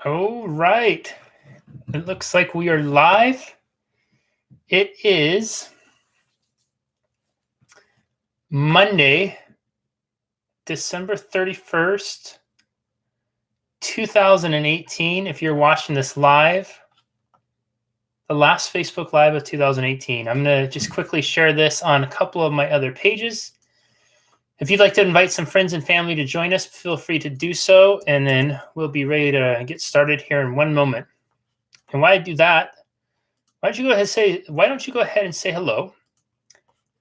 All right. It looks like we are live. It is Monday, December 31st, 2018. If you're watching this live, the last Facebook Live of 2018. I'm going to just quickly share this on a couple of my other pages. If you'd like to invite some friends and family to join us, feel free to do so, and then we'll be ready to get started here in one moment. And while I do that, why don't you go ahead and say hello?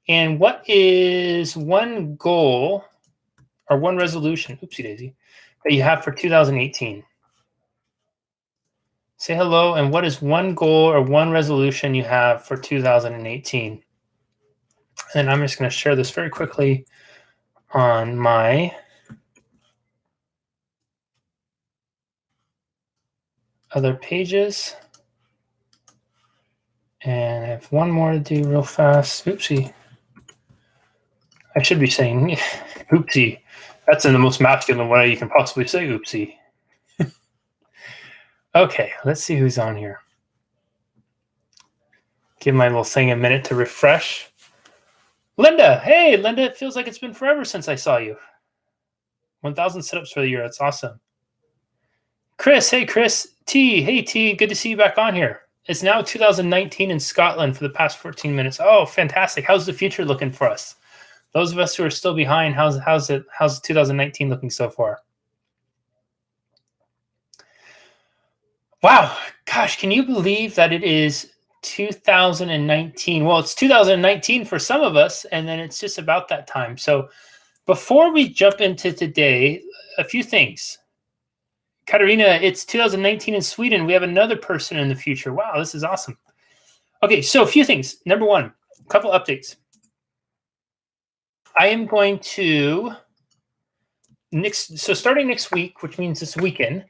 And what is one goal or one resolution, oopsie daisy, that you have for 2018? Say hello, and what is one goal or one resolution you have for 2018? And I'm just going to share this very quickly on my other pages. And I have one more to do real fast. Oopsie. I should be saying oopsie. That's in the most masculine way you can possibly say oopsie. Okay, let's see who's on here. Give my little thing a minute to refresh. Linda, hey, Linda, it feels like it's been forever since I saw you. 1,000 setups for the year. That's awesome. Chris, hey, Chris. T, hey, T, good to see you back on here. It's now 2019 in Scotland for the past 14 minutes. Oh, fantastic. How's the future looking for us? Those of us who are still behind, how's 2019 looking so far? Wow, gosh, can you believe that it is 2019? Well, it's 2019 for some of us, and then it's just about that time. So before we jump into today, a few things. Katarina, it's 2019 in Sweden. We have another person in the future. Wow, this is awesome. Okay, so a few things. Number one, a couple updates. I am going to starting next week, which means this weekend,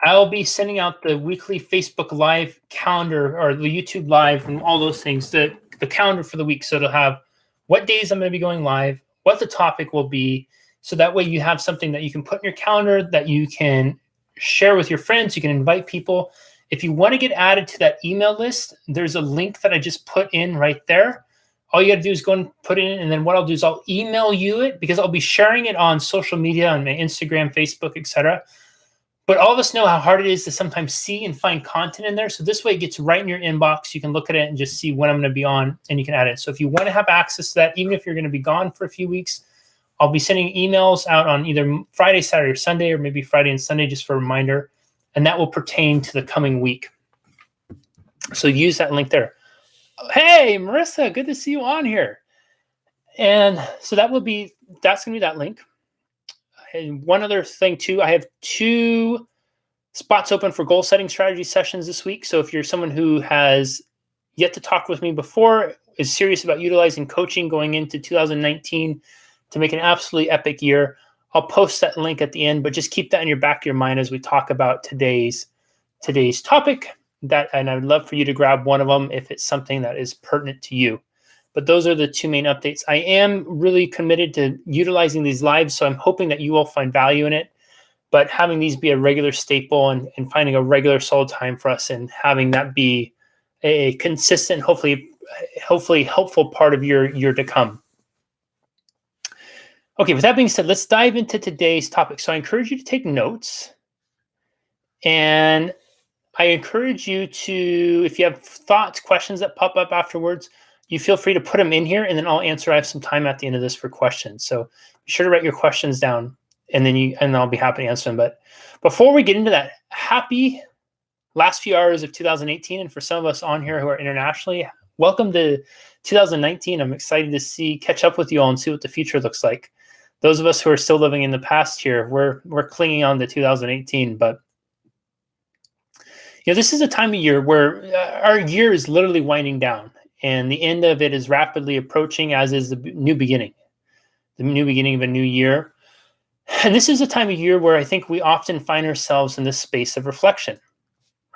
I'll be sending out the weekly Facebook Live calendar or the YouTube Live and all those things, the calendar for the week. So it'll have what days I'm going to be going live, what the topic will be. So that way you have something that you can put in your calendar that you can share with your friends. You can invite people. If you want to get added to that email list, there's a link that I just put in right there. All you got to do is go and put it in. And then what I'll do is I'll email you it because I'll be sharing it on social media, on my Instagram, Facebook, etc. But all of us know how hard it is to sometimes see and find content in there. So this way it gets right in your inbox. You can look at it and just see when I'm going to be on, and you can add it. So if you want to have access to that, even if you're going to be gone for a few weeks, I'll be sending emails out on either Friday, Saturday, or Sunday, or maybe Friday and Sunday just for a reminder. And that will pertain to the coming week. So use that link there. Hey, Marissa, good to see you on here. And so that's going to be that link. And one other thing too, I have 2 spots open for goal setting strategy sessions this week. So if you're someone who has yet to talk with me before, is serious about utilizing coaching going into 2019 to make an absolutely epic year, I'll post that link at the end, but just keep that in your back of your mind as we talk about today's topic. And I would love for you to grab one of them if it's something that is pertinent to you. But those are the 2 main updates. I am really committed to utilizing these lives, so I'm hoping that you will find value in it. But having these be a regular staple and finding a regular solid time for us and having that be a consistent, hopefully helpful part of your year to come. Okay, with that being said, let's dive into today's topic. So I encourage you to take notes. And I encourage you to, if you have thoughts, questions that pop up afterwards, you feel free to put them in here, and then I'll answer. I have some time at the end of this for questions. So be sure to write your questions down, and then I'll be happy to answer them. But before we get into that, happy last few hours of 2018. And for some of us on here who are internationally, welcome to 2019. I'm excited to catch up with you all and see what the future looks like. Those of us who are still living in the past here, we're clinging on to 2018. But this is a time of year where our year is literally winding down. And the end of it is rapidly approaching, as is the new beginning of a new year. And this is a time of year where I think we often find ourselves in this space of reflection,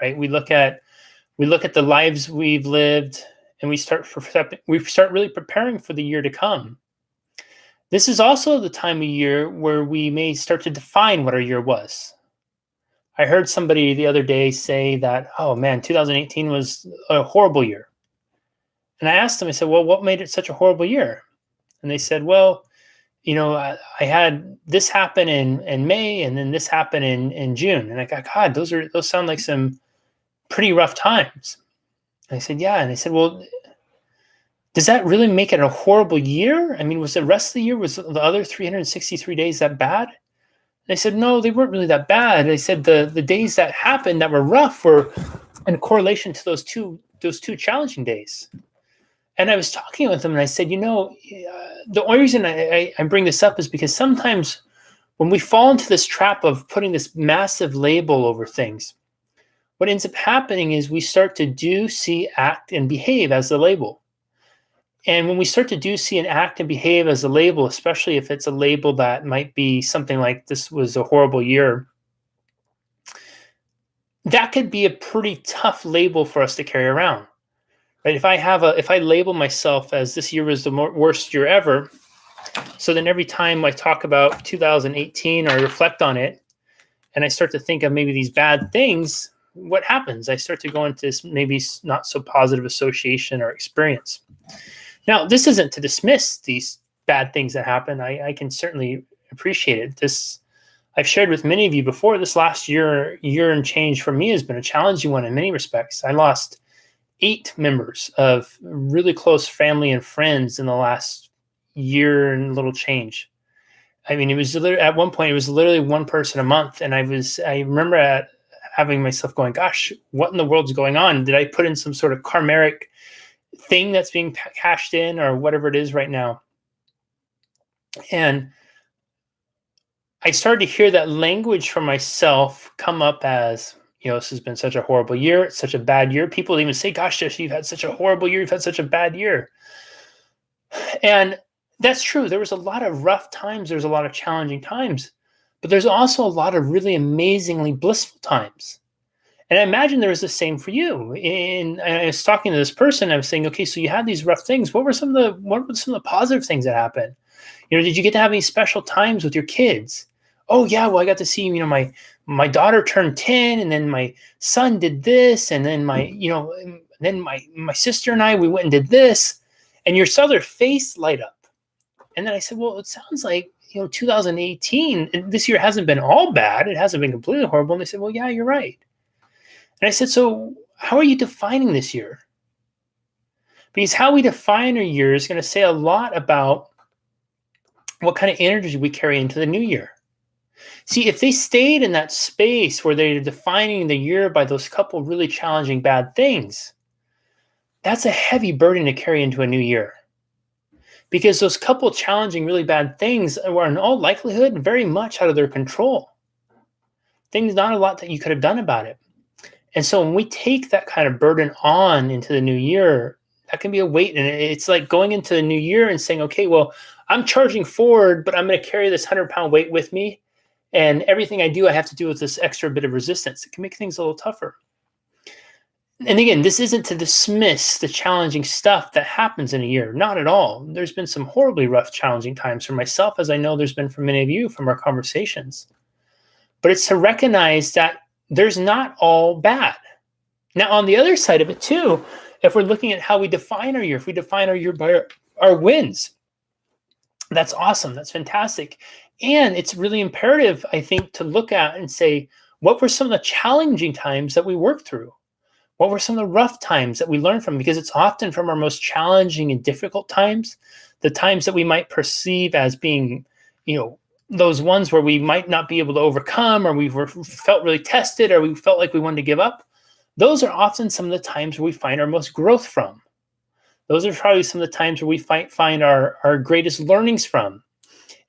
right? We look at the lives we've lived, and we start really preparing for the year to come. This is also the time of year where we may start to define what our year was. I heard somebody the other day say that, oh man, 2018 was a horrible year. And I asked them, I said, well, what made it such a horrible year? And they said, well, I had this happen in May, and then this happened in June. And I got, God, those sound like some pretty rough times. And I said, yeah. And I said, well, does that really make it a horrible year? I mean, was the rest of the year, was the other 363 days that bad? They said, no, they weren't really that bad. They said the days that happened that were rough were in correlation to those two challenging days. And I was talking with them, and I said, the only reason I bring this up is because sometimes when we fall into this trap of putting this massive label over things, what ends up happening is we start to do, see, act, and behave as the label. And when we start to do, see, and act and behave as a label, especially if it's a label that might be something like this was a horrible year, that could be a pretty tough label for us to carry around. Right? If I label myself as this year was the worst year ever, so then every time I talk about 2018 or I reflect on it, and I start to think of maybe these bad things, what happens? I start to go into this maybe not so positive association or experience. Now, this isn't to dismiss these bad things that happen. I can certainly appreciate it. I've shared with many of you before, this last year and change for me has been a challenging one in many respects. I lost 8 members of really close family and friends in the last year and little change. I mean, it was at one point, it was literally one person a month. And I remember having myself going, gosh, what in the world's going on? Did I put in some sort of karmic thing that's being cashed in or whatever it is right now? And I started to hear that language for myself come up as, this has been such a horrible year. It's such a bad year. People even say, gosh, Jesse, you've had such a horrible year. You've had such a bad year. And that's true. There was a lot of rough times. There's a lot of challenging times, but there's also a lot of really amazingly blissful times. And I imagine there was the same for you. And I was talking to this person. I was saying, okay, so you had these rough things. What were some of the positive things that happened? Did you get to have any special times with your kids? Oh yeah, well, I got to see, my daughter turned 10, and then my son did this, and then my sister and I, we went and did this, and you saw their face light up. And then I said, well, it sounds like 2018, and this year hasn't been all bad. It hasn't been completely horrible. And they said, well, yeah, you're right. And I said, so how are you defining this year? Because how we define our year is going to say a lot about what kind of energy we carry into the new year. See, if they stayed in that space where they're defining the year by those couple really challenging bad things, that's a heavy burden to carry into a new year. Because those couple challenging, really bad things were in all likelihood very much out of their control. Things, not a lot that you could have done about it. And so when we take that kind of burden on into the new year, that can be a weight. And it's like going into the new year and saying, okay, well, I'm charging forward, but I'm going to carry this 100-pound weight with me. And everything I do, I have to do with this extra bit of resistance. It can make things a little tougher. And again, this isn't to dismiss the challenging stuff that happens in a year. Not at all. There's been some horribly rough, challenging times for myself, as I know there's been for many of you from our conversations. But it's to recognize that there's not all bad. Now, on the other side of it too, if we're looking at how we define our year, if we define our year by our wins, that's awesome. That's fantastic. And it's really imperative, I think, to look at and say, what were some of the challenging times that we worked through? What were some of the rough times that we learned from? Because it's often from our most challenging and difficult times, the times that we might perceive as being, those ones where we might not be able to overcome, or we felt really tested, or we felt like we wanted to give up. Those are often some of the times where we find our most growth from. Those are probably some of the times where we find our greatest learnings from.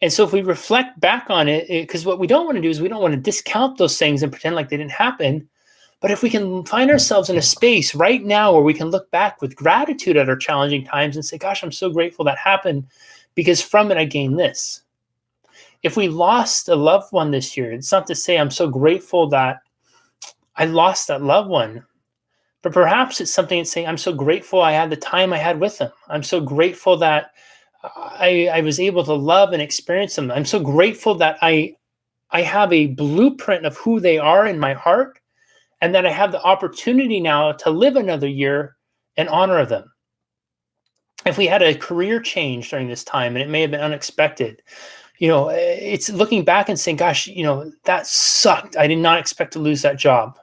And so if we reflect back on it, because what we don't want to do is we don't want to discount those things and pretend like they didn't happen. But if we can find ourselves in a space right now where we can look back with gratitude at our challenging times and say, gosh, I'm so grateful that happened, because from it I gained this. If we lost a loved one this year, it's not to say I'm so grateful that I lost that loved one. But perhaps it's something that's saying, I'm so grateful I had the time I had with them. I'm so grateful that I was able to love and experience them. I'm so grateful that I I have a blueprint of who they are in my heart, and that I have the opportunity now to live another year in honor of them. If we had a career change during this time, and it may have been unexpected, it's looking back and saying, gosh, that sucked. I did not expect to lose that job.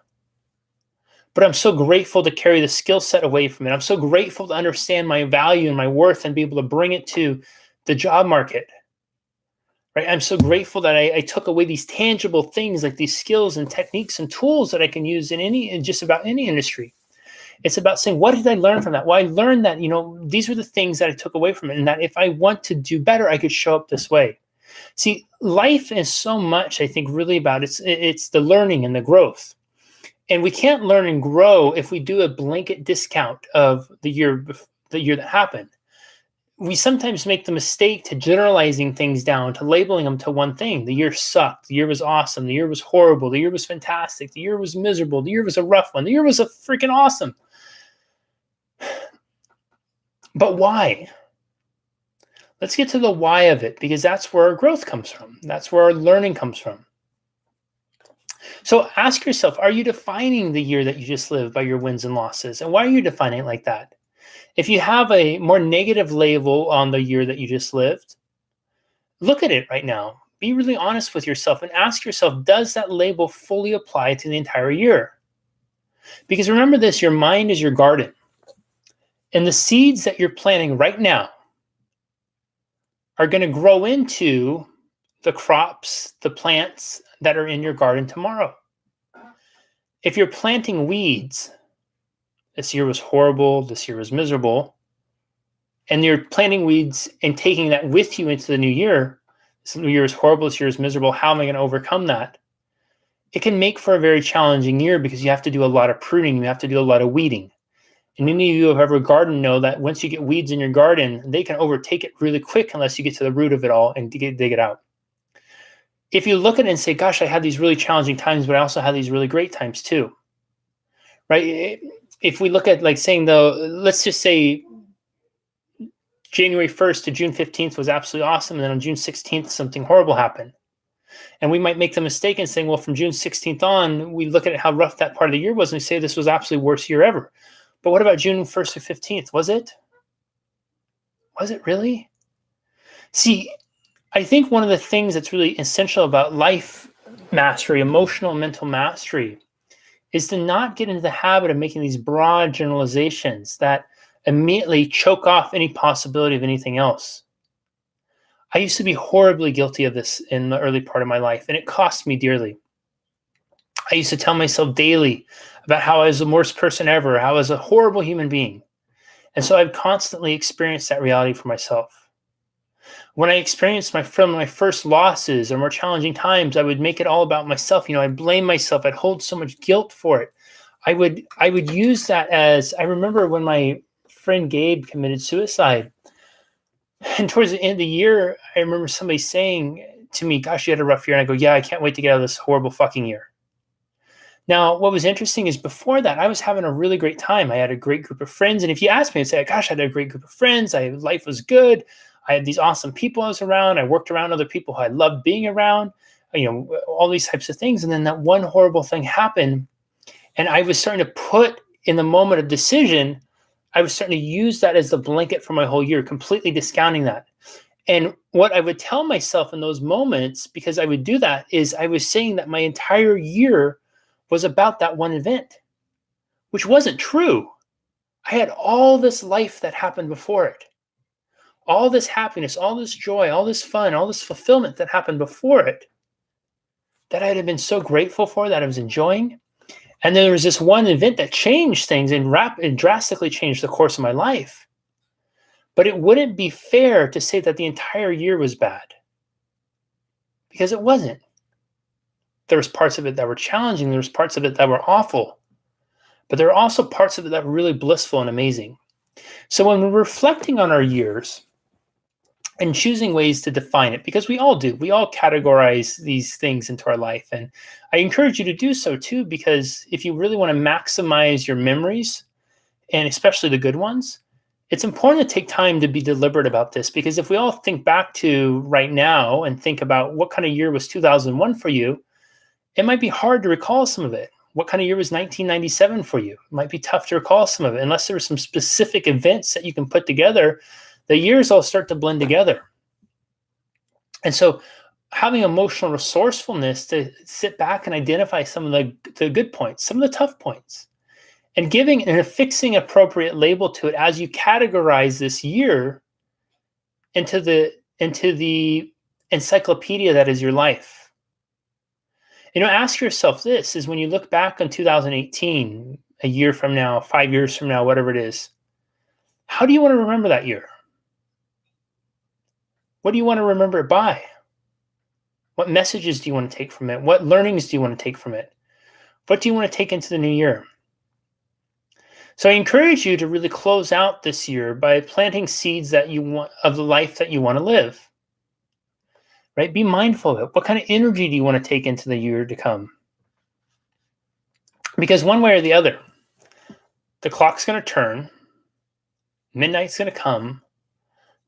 But I'm so grateful to carry the skill set away from it. I'm so grateful to understand my value and my worth and be able to bring it to the job market. Right? I'm so grateful that I took away these tangible things like these skills and techniques and tools that I can use in just about any industry. It's about saying, what did I learn from that? Well, I learned that, these were the things that I took away from it, and that if I want to do better, I could show up this way. See, life is so much, I think, really about it's the learning and the growth. And we can't learn and grow if we do a blanket discount of the year that happened. We sometimes make the mistake to generalizing things down, to labeling them to one thing. The year sucked. The year was awesome. The year was horrible. The year was fantastic. The year was miserable. The year was a rough one. The year was a freaking awesome. But why? Let's get to the why of it, because that's where our growth comes from. That's where our learning comes from. So ask yourself, are you defining the year that you just lived by your wins and losses? And why are you defining it like that? If you have a more negative label on the year that you just lived, look at it right now. Be really honest with yourself and ask yourself, does that label fully apply to the entire year? Because remember this, your mind is your garden. And the seeds that you're planting right now are going to grow into the crops, the plants that are in your garden tomorrow. If you're planting weeds, this year was horrible, this year was miserable, and you're planting weeds and taking that with you into the new year, this new year is horrible, this year is miserable, how am I going to overcome that? It can make for a very challenging year because you have to do a lot of pruning, you have to do a lot of weeding. And any of you who have ever garden know that once you get weeds in your garden, they can overtake it really quick unless you get to the root of it all and dig it out. If you look at it and say, gosh, I had these really challenging times, but I also had these really great times too, right? If we look at like saying let's just say January 1st to June 15th was absolutely awesome. And then on June 16th, something horrible happened. And we might make the mistake in saying, well, from June 16th on, we look at how rough that part of the year was and we say this was absolutely worst year ever. But what about June 1st to 15th? Was it? Was it really? See, I think one of the things that's really essential about life mastery, emotional and mental mastery, is to not get into the habit of making these broad generalizations that immediately choke off any possibility of anything else. I used to be horribly guilty of this in the early part of my life, and it cost me dearly. I used to tell myself daily about how I was the worst person ever, how I was a horrible human being. And so I've constantly experienced that reality for myself. When I experienced my first losses or more challenging times, I would make it all about myself. I'd blame myself. I'd hold so much guilt for it. I would use that as, I remember when my friend Gabe committed suicide. And towards the end of the year, I remember somebody saying to me, gosh, you had a rough year. And I go, yeah, I can't wait to get out of this horrible fucking year. Now, what was interesting is before that, I was having a really great time. I had a great group of friends. And if you ask me, I'd say, gosh, I had a great group of friends. Life was good. I had these awesome people I was around. I worked around other people who I loved being around, all these types of things. And then that one horrible thing happened. And I was starting to put in the moment of decision, I was starting to use that as the blanket for my whole year, completely discounting that. And what I would tell myself in those moments, because I would do that, is I was saying that my entire year was about that one event, which wasn't true. I had all this life that happened before it. All this happiness, all this joy, all this fun, all this fulfillment that happened before it that I had been so grateful for, that I was enjoying. And then there was this one event that changed things and drastically changed the course of my life. But it wouldn't be fair to say that the entire year was bad, because it wasn't. There was parts of it that were challenging. There was parts of it that were awful. But there are also parts of it that were really blissful and amazing. So when we're reflecting on our years and choosing ways to define it, because we all do, we all categorize these things into our life. And I encourage you to do so too, because if you really want to maximize your memories, and especially the good ones, It's important to take time to be deliberate about this, because if we all think back to right now and think about what kind of year was 2001 for you, it might be hard to recall some of it. What kind of year was 1997 for you? It might be tough to recall some of it unless there were some specific events that you can put together. The years all start to blend together. And so having emotional resourcefulness to sit back and identify some of the good points, some of the tough points, and giving and affixing appropriate label to it as you categorize this year into the encyclopedia that is your life. Ask yourself this: is when you look back on 2018, a year from now, 5 years from now, whatever it is, how do you want to remember that year? What do you want to remember it by? What messages do you want to take from it? What learnings do you want to take from it? What do you want to take into the new year? So I encourage you to really close out this year by planting seeds that you want of the life that you want to live. Right? Be mindful of it. What kind of energy do you want to take into the year to come? Because one way or the other, the clock's going to turn, midnight's going to come,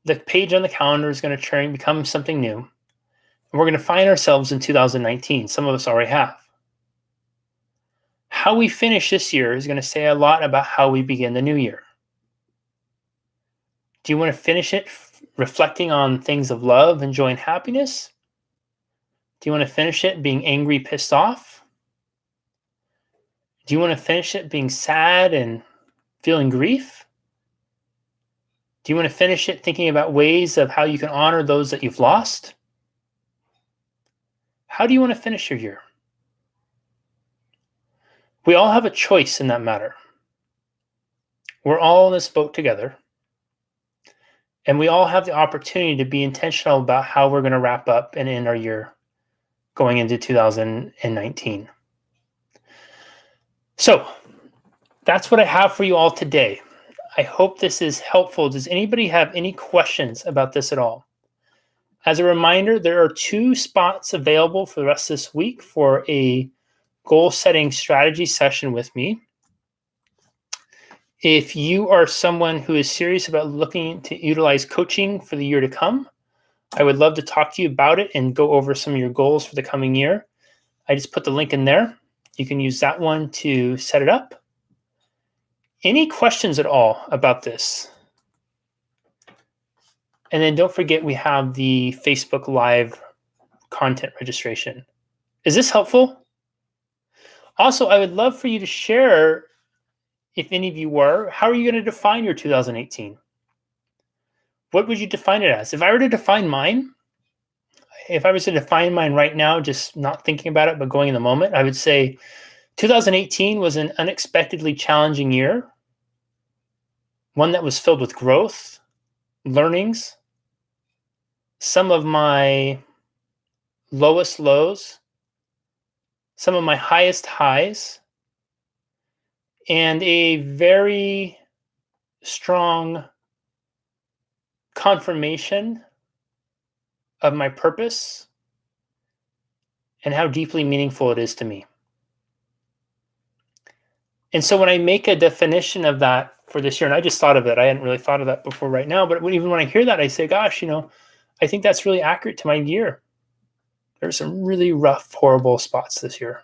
the page on the calendar is going to turn, become something new, and we're going to find ourselves in 2019. Some of us already have. How we finish this year is going to say a lot about how we begin the new year. Do you want to finish it reflecting on things of love and joy and happiness? Do you want to finish it being angry, pissed off? Do you want to finish it being sad and feeling grief? Do you want to finish it thinking about ways of how you can honor those that you've lost? How do you want to finish your year? We all have a choice in that matter. We're all in this boat together. And we all have the opportunity to be intentional about how we're going to wrap up and end our year going into 2019. So that's what I have for you all today. I hope this is helpful. Does anybody have any questions about this at all? As a reminder, there are 2 spots available for the rest of this week for a goal setting strategy session with me. If you are someone who is serious about looking to utilize coaching for the year to come, I would love to talk to you about it and go over some of your goals for the coming year. I just put the link in there. You can use that one to set it up. Any questions at all about this? And then don't forget, we have the Facebook Live content registration. Is this helpful? Also, I would love for you to share, if any of you were, how are you going to define your 2018? What would you define it as? If I were to define mine, if I was to define mine right now, just not thinking about it, but going in the moment, I would say 2018 was an unexpectedly challenging year, one that was filled with growth, learnings, some of my lowest lows, some of my highest highs, and a very strong confirmation of my purpose and how deeply meaningful it is to me. And so when I make a definition of that for this year, and I just thought of it, I hadn't really thought of that before right now, but even when I hear that, I say, gosh, I think that's really accurate to my year. There's some really rough, horrible spots this year.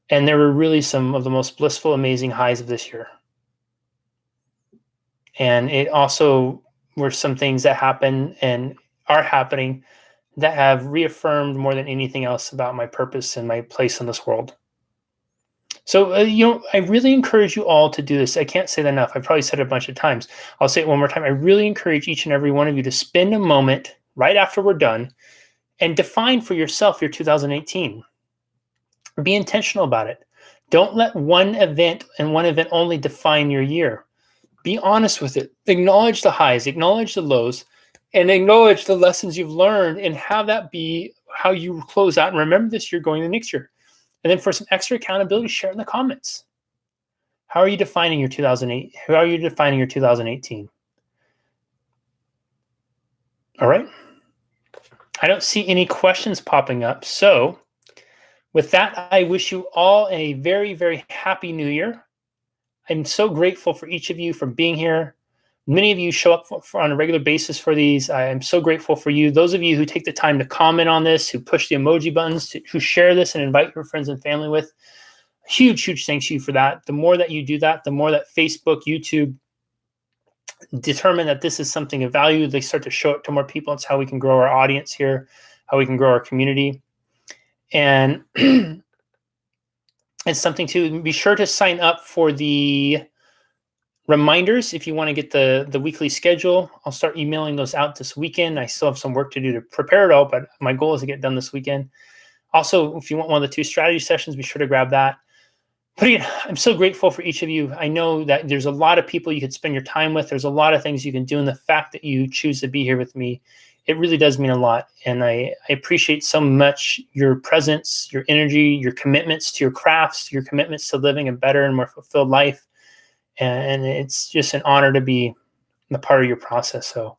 And there were really some of the most blissful, amazing highs of this year. And it also were some things that happened and are happening that have reaffirmed more than anything else about my purpose and my place in this world. So, I really encourage you all to do this. I can't say that enough. I've probably said it a bunch of times. I'll say it one more time. I really encourage each and every one of you to spend a moment right after we're done and define for yourself your 2018. Be intentional about it. Don't let one event and one event only define your year. Be honest with it. Acknowledge the highs, acknowledge the lows, and acknowledge the lessons you've learned, and have that be how you close out. And remember this year going to next year. And then for some extra accountability, share in the comments. How are you defining your 2008? How are you defining your 2018? All right. I don't see any questions popping up. So with that, I wish you all a very, very happy new year. I'm so grateful for each of you for being here. Many of you show up on a regular basis for these. I am so grateful for you. Those of you who take the time to comment on this, who push the emoji buttons, who share this and invite your friends and family with, huge, huge thanks to you for that. The more that you do that, the more that Facebook, YouTube determine that this is something of value, they start to show it to more people. It's how we can grow our audience here, how we can grow our community. And it's something to be sure to sign up for the reminders if you want to get the weekly schedule. I'll start emailing those out this weekend. I still have some work to do to prepare it all, but my goal is to get it done this weekend. Also, if you want one of the 2 strategy sessions, be sure to grab that. But again, I'm so grateful for each of you. I know that there's a lot of people you could spend your time with. There's a lot of things you can do. And the fact that you choose to be here with me, it really does mean a lot. And I appreciate so much your presence, your energy, your commitments to your crafts, your commitments to living a better and more fulfilled life. And it's just an honor to be a part of your process. So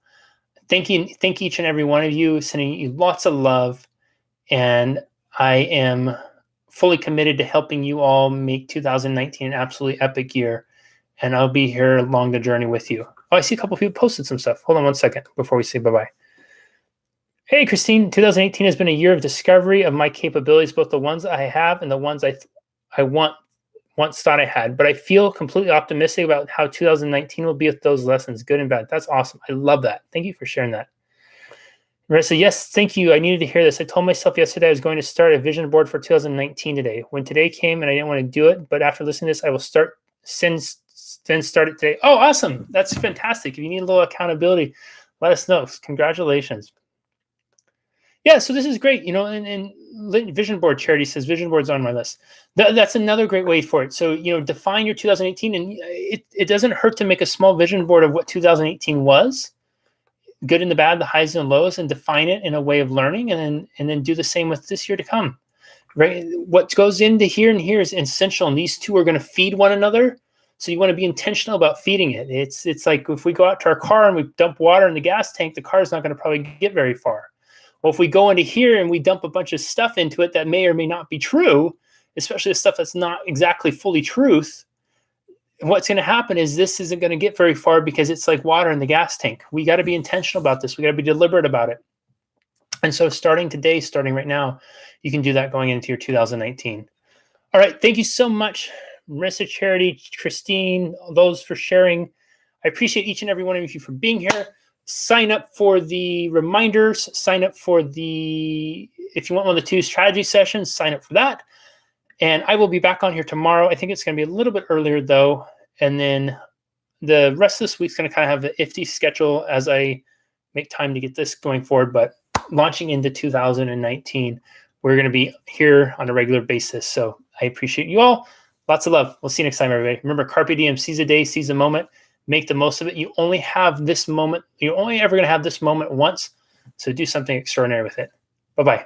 thank each and every one of you, sending you lots of love. And I am fully committed to helping you all make 2019 an absolutely epic year. And I'll be here along the journey with you. Oh, I see a couple people posted some stuff. Hold on one second before we say bye-bye. Hey, Christine, 2018 has been a year of discovery of my capabilities, both the ones I have and the ones I once thought I had. But I feel completely optimistic about how 2019 will be with those lessons, good and bad. That's awesome. I love that. Thank you for sharing that. Marissa, yes, thank you. I needed to hear this. I told myself yesterday I was going to start a vision board for 2019 today. When today came and I didn't want to do it, but after listening to this, I will start it today. Oh, awesome. That's fantastic. If you need a little accountability, let us know. Congratulations. Yeah, so this is great. And Vision Board Charity says Vision Board's on my list. That's another great way for it. So, define your 2018, and it doesn't hurt to make a small vision board of what 2018 was. Good and the bad, the highs and lows, and define it in a way of learning, and then do the same with this year to come. Right? What goes into here and here is essential, and these two are going to feed one another. So you want to be intentional about feeding it. It's like if we go out to our car and we dump water in the gas tank, the car is not going to probably get very far. Well, if we go into here and we dump a bunch of stuff into it that may or may not be true, especially the stuff that's not exactly fully truth, what's going to happen is this isn't going to get very far because it's like water in the gas tank. We got to be intentional about this. We got to be deliberate about it. And so starting right now, you can do that going into your 2019. All right. Thank you so much, Marissa, Charity, Christine, those for sharing. I appreciate each and every one of you for being here. Sign up for the reminders. Sign up for if you want one of the 2 strategy sessions, sign up for that. And I will be back on here tomorrow. I think it's going to be a little bit earlier, though. And then the rest of this week's going to kind of have an iffy schedule as I make time to get this going forward. But launching into 2019, we're going to be here on a regular basis. So I appreciate you all. Lots of love. We'll see you next time, everybody. Remember, Carpe Diem, seize a day, seize a moment. Make the most of it. You only have this moment. You're only ever going to have this moment once. So do something extraordinary with it. Bye-bye.